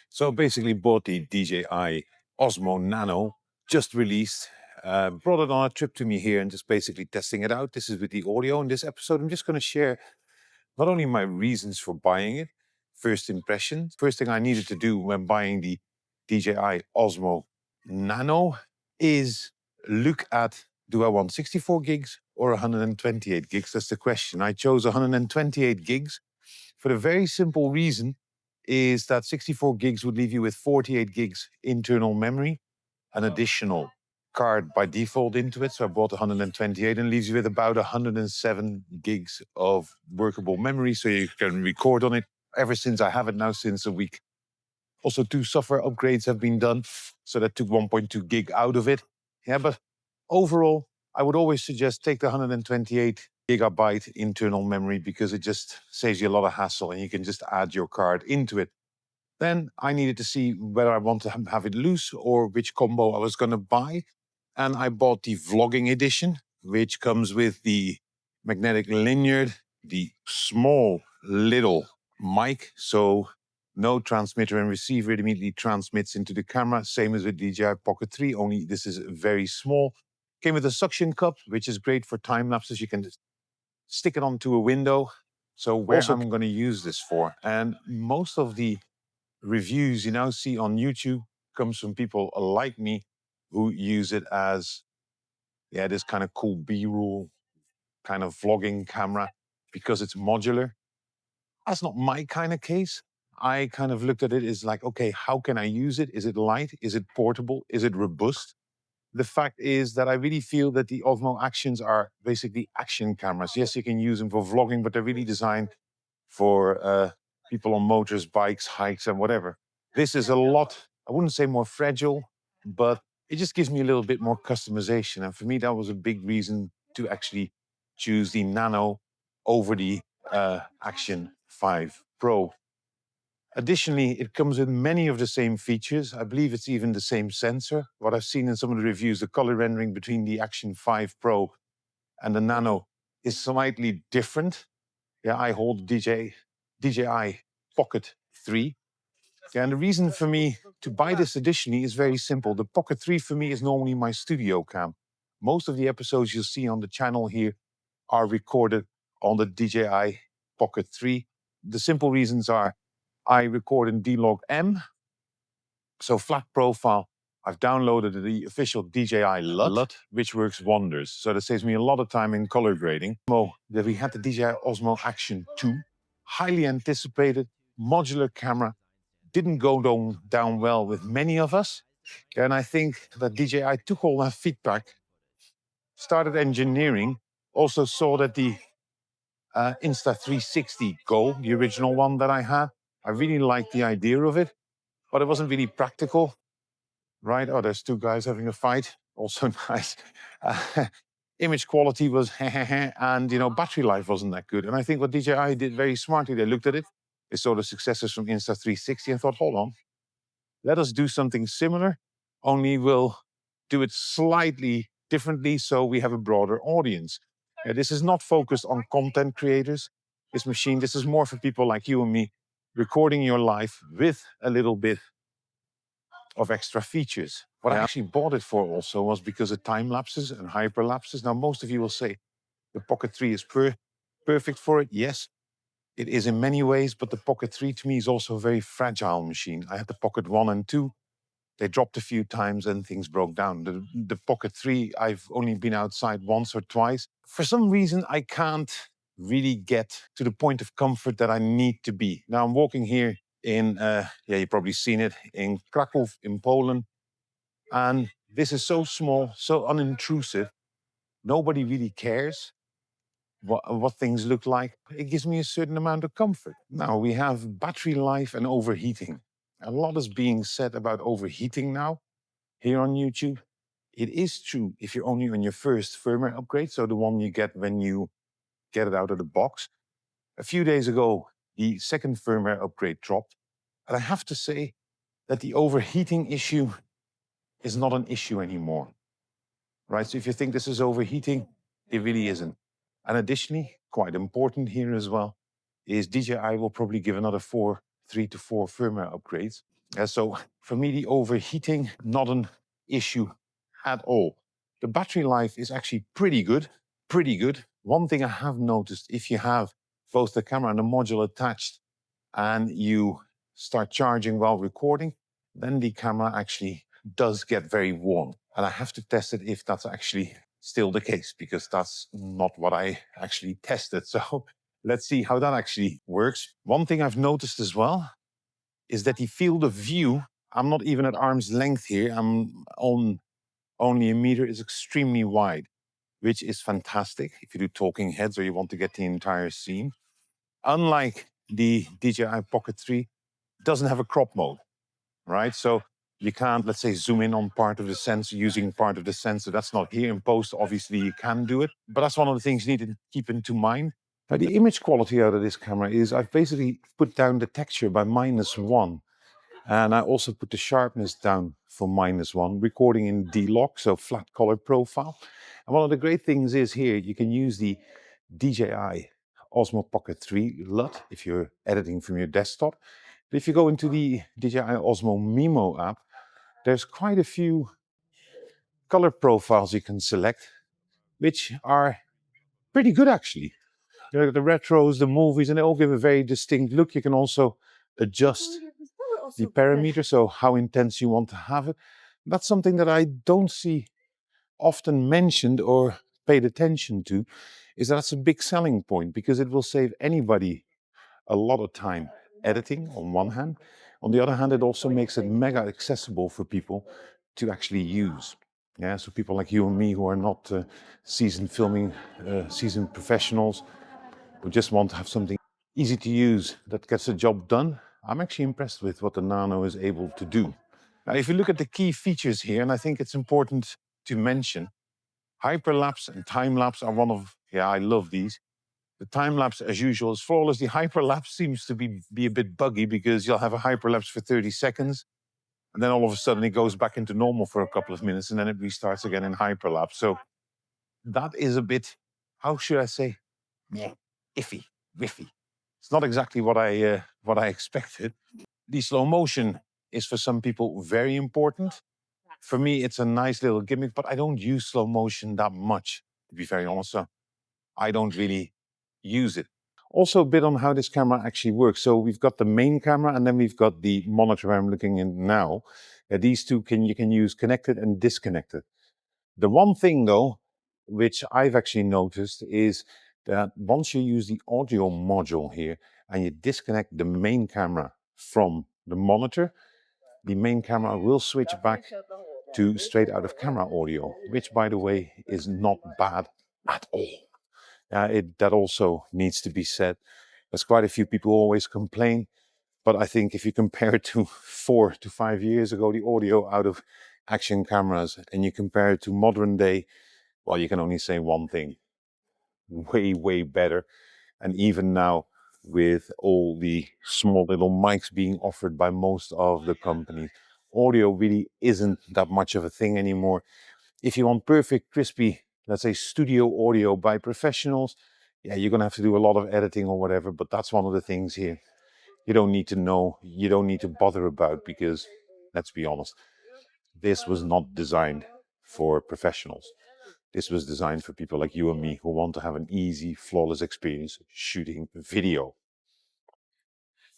So basically bought the DJI OSMO Nano, just released, brought it on a trip to me here and just basically testing it out. This is with the audio. In this episode, I'm just going to share not only my reasons for buying it, first impressions. First thing I needed to do when buying the DJI OSMO Nano is look at, do I want 64 gigs or 128 gigs? That's the question. I chose 128 gigs for the very simple reason is that 64 gigs would leave you with 48 gigs internal memory, an additional card by default into it. So I bought 128 and leaves you with about 107 gigs of workable memory. So you can record on it ever since I have it now since a week. Also, 2 software upgrades have been done. So that took 1.2 gig out of it. Yeah, but overall, I would always suggest take the 128 gigabyte internal memory because it just saves you a lot of hassle and you can just add your card into it. Then I needed to see whether I want to have it loose or which combo I was going to buy. And I bought the vlogging edition, which comes with the magnetic lanyard, the small little mic. So no transmitter and receiver. It immediately transmits into the camera. Same as with DJI Pocket 3, only this is very small. Came with a suction cup, which is great for time lapses. You can just stick it onto a window. So where I'm going to use this for. And most of the reviews you now see on YouTube comes from people like me who use it as, this kind of cool B-roll kind of vlogging camera because it's modular. That's not my kind of case. I kind of looked at it as like, okay, how can I use it? Is it light? Is it portable? Is it robust? The fact is that I really feel that the Osmo Actions are basically action cameras. Yes, you can use them for vlogging, but they're really designed for people on motors, bikes, hikes, and whatever. This is a lot, I wouldn't say more fragile, but it just gives me a little bit more customization. And for me, that was a big reason to actually choose the Nano over the Action 5 Pro. Additionally, it comes with many of the same features. I believe it's even the same sensor. What I've seen in some of the reviews, the color rendering between the Action 5 Pro and the Nano is slightly different. Yeah, I hold DJI Pocket 3. Yeah, and the reason for me to buy this additionally is very simple. The Pocket 3 for me is normally my studio cam. Most of the episodes you'll see on the channel here are recorded on the DJI Pocket 3. The simple reasons are I record in D-Log M, so flat profile. I've downloaded the official DJI LUT, which works wonders. So that saves me a lot of time in color grading. That we had the DJI Osmo Action 2, highly anticipated, modular camera, didn't go down well with many of us. And I think that DJI took all that feedback, started engineering, also saw that the Insta360 Go, the original one that I had, I really liked the idea of it, but it wasn't really practical. Right? Oh, there's 2 guys having a fight. Also nice. Image quality was and battery life wasn't that good. And I think what DJI did very smartly, they looked at it, they saw the successors from Insta360 and thought, hold on, let us do something similar, only we'll do it slightly differently so we have a broader audience. This is not focused on content creators. This machine, this is more for people like you and me, recording your life with a little bit of extra features. What I actually bought it for also was because of time lapses and hyperlapses. Now, most of you will say the Pocket 3 is perfect for it. Yes, it is in many ways, but the Pocket 3 to me is also a very fragile machine. I had the Pocket 1 and 2. They dropped a few times and things broke down. The Pocket 3, I've only been outside once or twice. For some reason, I can't really get to the point of comfort that I need to be. Now, I'm walking here in, you've probably seen it, in Krakow in Poland. And this is so small, so unintrusive. Nobody really cares what things look like. It gives me a certain amount of comfort. Now, we have battery life and overheating. A lot is being said about overheating now here on YouTube. It is true if you're only on your first firmware upgrade, so the one you get when you get it out of the box. A few days ago, the second firmware upgrade dropped. And I have to say that the overheating issue is not an issue anymore. Right? So if you think this is overheating, it really isn't. And additionally, quite important here as well, is DJI will probably give another 3 to 4 firmware upgrades. So for me, the overheating, not an issue at all. The battery life is actually pretty good, pretty good. One thing I have noticed, if you have both the camera and the module attached and you start charging while recording, then the camera actually does get very warm. And I have to test it if that's actually still the case, because that's not what I actually tested. So let's see how that actually works. One thing I've noticed as well is that the field of view, I'm not even at arm's length here, I'm on only a meter, is extremely wide, which is fantastic if you do talking heads or you want to get the entire scene. Unlike the DJI Pocket 3, it doesn't have a crop mode, right? So you can't, let's say, zoom in on part of the sensor using part of the sensor. That's not here. In post, obviously, you can do it. But that's one of the things you need to keep into mind. Now, the image quality out of this camera is I've basically put down the texture by -1. And I also put the sharpness down for -1, recording in D-Log, so flat color profile. And one of the great things is here, you can use the DJI OSMO Pocket 3 LUT if you're editing from your desktop. But if you go into the DJI Osmo Mimo app, there's quite a few color profiles you can select, which are pretty good actually. The retros, the movies, and they all give a very distinct look. You can also adjust the parameter, so how intense you want to have it. That's something that I don't see often mentioned or paid attention to, is that's a big selling point because it will save anybody a lot of time editing on one hand. On the other hand, it also makes it mega accessible for people to actually use. Yeah, so people like you and me who are not seasoned filming, seasoned professionals, who just want to have something easy to use that gets the job done. I'm actually impressed with what the Nano is able to do. Now, if you look at the key features here, and I think it's important to mention, hyperlapse and time-lapse are one of, I love these. The time-lapse, as usual, is flawless. The hyperlapse seems to be a bit buggy because you'll have a hyperlapse for 30 seconds, and then all of a sudden it goes back into normal for a couple of minutes, and then it restarts again in hyperlapse. So that is a bit, how should I say, iffy, whiffy. It's not exactly what I expected. The slow motion is for some people very important. For me, it's a nice little gimmick, but I don't use slow motion that much, to be very honest. So I don't really use it. Also a bit on how this camera actually works. So we've got the main camera and then we've got the monitor I'm looking in now. These two you can use connected and disconnected. The one thing though, which I've actually noticed is that once you use the audio module here and you disconnect the main camera from the monitor, the main camera will switch back to straight out of camera audio, which by the way is not bad at all. That also needs to be said. There's quite a few people who always complain, but I think if you compare it to 4 to 5 years ago, the audio out of action cameras, and you compare it to modern day, well, you can only say one thing: way, way better. And even now, with all the small little mics being offered by most of the companies, audio really isn't that much of a thing anymore. If you want perfect, crispy, let's say studio audio by professionals, you're going to have to do a lot of editing or whatever, but that's one of the things here you don't need to know, you don't need to bother about, because let's be honest, this was not designed for professionals. This was designed for people like you and me who want to have an easy, flawless experience shooting video.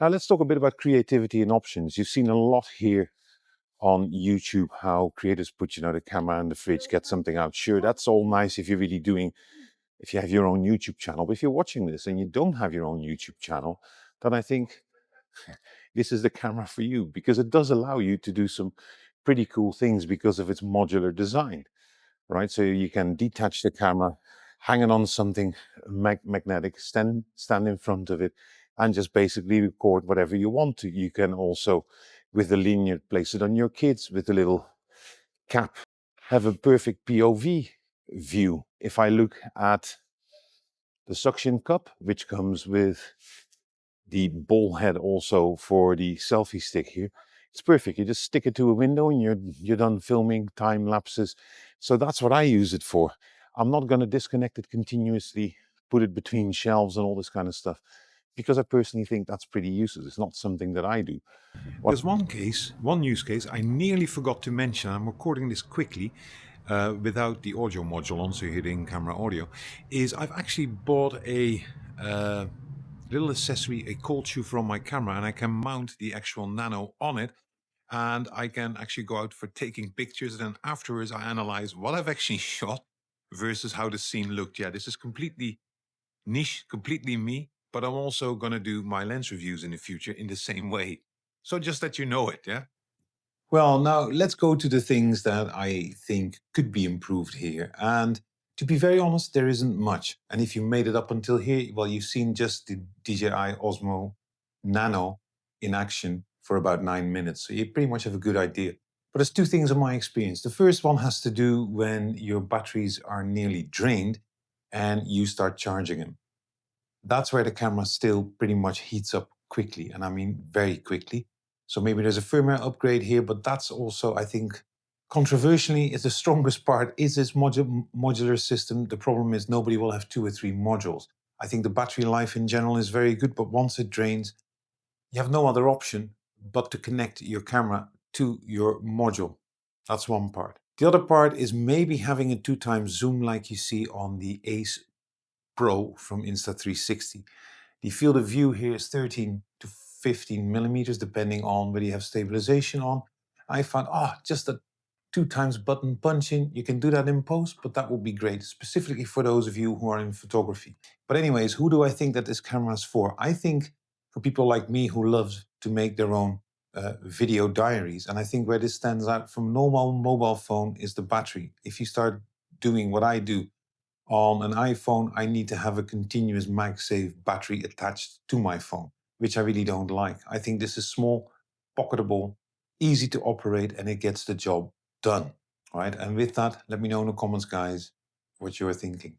Now let's talk a bit about creativity and options. You've seen a lot here on YouTube how creators put, the camera in the fridge, get something out. Sure, that's all nice if you're really doing, if you have your own YouTube channel. But if you're watching this and you don't have your own YouTube channel, then I think this is the camera for you, because it does allow you to do some pretty cool things because of its modular design, right? So you can detach the camera, hang it on something magnetic, stand in front of it, and just basically record whatever you want to. You can also, with the linear, place it on your kids with a little cap, have a perfect POV view. If I look at the suction cup, which comes with the ball head also for the selfie stick here, it's perfect. You just stick it to a window and you're done filming time lapses. So that's what I use it for. I'm not going to disconnect it continuously, put it between shelves and all this kind of stuff. because I personally think that's pretty useless. It's not something that I do. There's one use case I nearly forgot to mention. I'm recording this quickly without the audio module on, so you're hearing camera audio. Is I've actually bought a little accessory, a cold shoe from my camera, and I can mount the actual Nano on it. And I can actually go out for taking pictures, and then afterwards I analyze what I've actually shot versus how the scene looked. Yeah, this is completely niche, completely me, but I'm also going to do my lens reviews in the future in the same way. So just that you know it, yeah? Well, now let's go to the things that I think could be improved here. And to be very honest, there isn't much. And if you made it up until here, well, you've seen just the DJI Osmo Nano in action for about 9 minutes. So you pretty much have a good idea. But there's two things in my experience. The first one has to do when your batteries are nearly drained and you start charging them. That's where the camera still pretty much heats up quickly, and I mean very quickly. So maybe there's a firmware upgrade here, but that's also, I think, controversially, is the strongest part is this modular system. The problem is nobody will have 2 or 3 modules. I think the battery life in general is very good, but once it drains, you have no other option but to connect your camera to your module. That's one part. The other part is maybe having a 2 times zoom like you see on the Ace Pro from Insta360. The field of view here is 13 to 15 millimeters, depending on whether you have stabilisation on. I found, just a 2 times button punching. You can do that in post, but that would be great, specifically for those of you who are in photography. But anyways, who do I think that this camera is for? I think for people like me who loves to make their own video diaries. And I think where this stands out from normal mobile phone is the battery. If you start doing what I do, on an iPhone, I need to have a continuous MagSafe battery attached to my phone, which I really don't like. I think this is small, pocketable, easy to operate, and it gets the job done. All right. And with that, let me know in the comments, guys, what you're thinking.